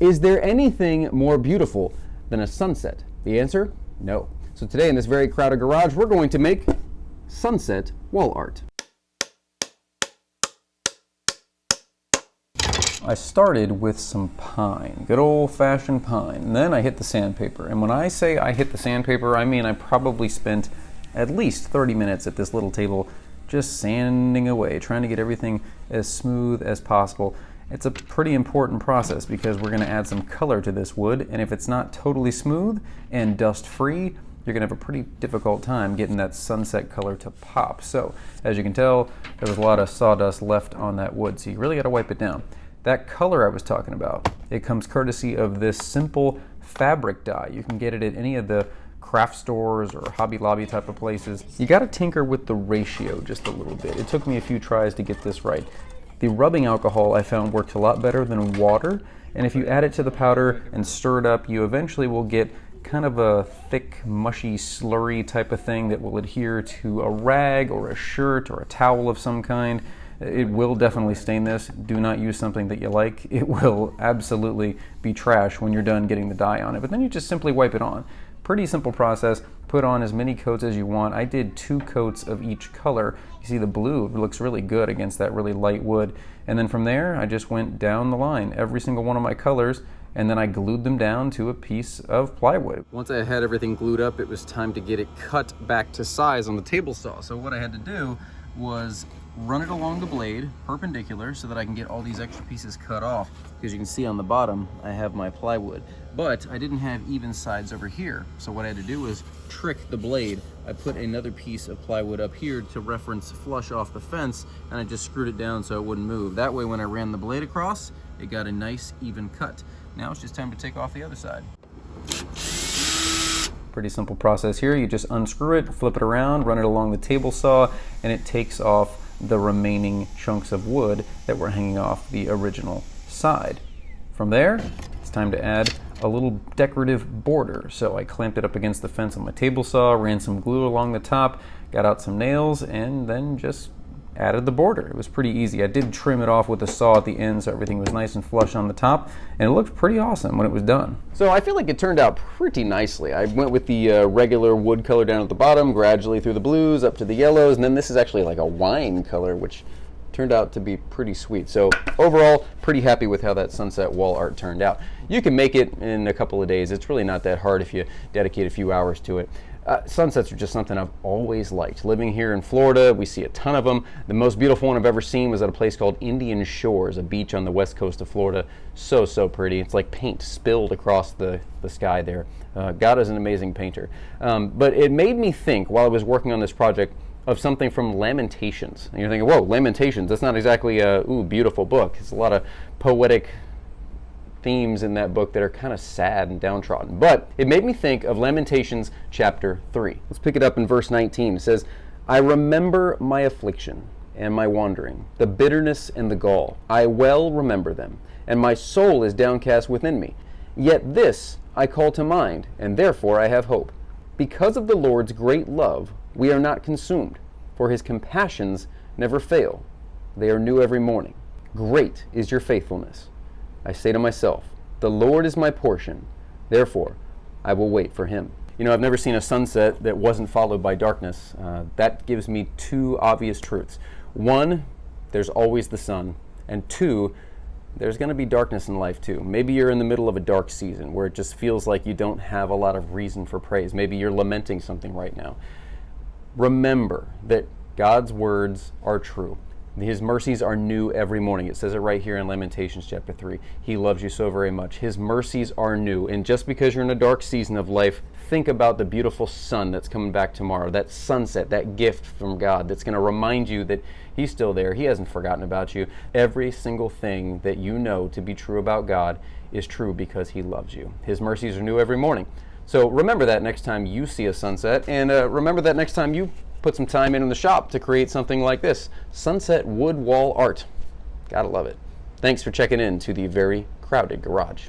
Is there anything more beautiful than a sunset? The answer, no. So today in this very crowded garage, we're going to make sunset wall art. I started with some pine, good old-fashioned pine, and then I hit the sandpaper. And when I say I hit the sandpaper, I mean I probably spent at least 30 minutes at this little table just sanding away, trying to get everything as smooth as possible. It's a pretty important process because we're going to add some color to this wood, and if it's not totally smooth and dust-free, you're going to have a pretty difficult time getting that sunset color to pop. So, as you can tell, there was a lot of sawdust left on that wood, so you really got to wipe it down. That color I was talking about, it comes courtesy of this simple fabric dye. You can get it at any of the craft stores or Hobby Lobby type of places. You got to tinker with the ratio just a little bit. It took me a few tries to get this right. The rubbing alcohol I found works a lot better than water, and if you add it to the powder and stir it up, you eventually will get kind of a thick, mushy, slurry type of thing that will adhere to a rag or a shirt or a towel of some kind. It will definitely stain this. Do not use something that you like. It will absolutely be trash when you're done getting the dye on it. But then you just simply wipe it on. Pretty simple process. Put on as many coats as you want. I did 2 coats of each color. You see the blue looks really good against that really light wood. And then from there, I just went down the line, every single one of my colors, and then I glued them down to a piece of plywood. Once I had everything glued up, it was time to get it cut back to size on the table saw. So what I had to do was run it along the blade perpendicular so that I can get all these extra pieces cut off, because you can see on the bottom I have my plywood, but I didn't have even sides over here. So what I had to do was trick the blade. I put another piece of plywood up here to reference flush off the fence, and I just screwed it down so it wouldn't move. That way when I ran the blade across, it got a nice even cut. Now it's just time to take off the other side. Pretty simple process here. You just unscrew it, flip it around, run it along the table saw, and it takes off the remaining chunks of wood that were hanging off the original side. From there, it's time to add a little decorative border. So I clamped it up against the fence on my table saw, ran some glue along the top, got out some nails, and then just added the border. It was pretty easy. I did trim it off with a saw at the end so everything was nice and flush on the top, and it looked pretty awesome when it was done. So I feel like it turned out pretty nicely. I went with the regular wood color down at the bottom, gradually through the blues up to the yellows, and then this is actually like a wine color, which turned out to be pretty sweet. So overall, pretty happy with how that sunset wall art turned out. You can make it in a couple of days. It's really not that hard if you dedicate a few hours to it. Sunsets are just something I've always liked. Living here in Florida, we see a ton of them. The most beautiful one I've ever seen was at a place called Indian Shores, a beach on the west coast of Florida. So pretty. It's like paint spilled across the sky there. God is an amazing painter. But it made me think, while I was working on this project, of something from Lamentations. And you're thinking, whoa, Lamentations, that's not exactly a beautiful book. It's a lot of poetic themes in that book that are kind of sad and downtrodden. But it made me think of Lamentations chapter 3. Let's pick it up in verse 19. It says, I remember my affliction and my wandering, the bitterness and the gall. I well remember them, and my soul is downcast within me. Yet this I call to mind, and therefore I have hope. Because of the Lord's great love, we are not consumed, for his compassions never fail. They are new every morning. Great is your faithfulness. I say to myself, the Lord is my portion, therefore I will wait for him. You know, I've never seen a sunset that wasn't followed by darkness. That gives me 2 obvious truths. 1, there's always the sun, and 2, there's going to be darkness in life too. Maybe you're in the middle of a dark season where it just feels like you don't have a lot of reason for praise. Maybe you're lamenting something right now. Remember that God's words are true. His mercies are new every morning. It says it right here in Lamentations chapter 3. He loves you so very much. His mercies are new. And just because you're in a dark season of life, think about the beautiful sun that's coming back tomorrow, that sunset, that gift from God that's going to remind you that he's still there. He hasn't forgotten about you. Every single thing that you know to be true about God is true because he loves you. His mercies are new every morning. So remember that next time you see a sunset, and remember that next time you put some time in the shop to create something like this. Sunset wood wall art. Gotta love it. Thanks for checking in to the very crowded garage.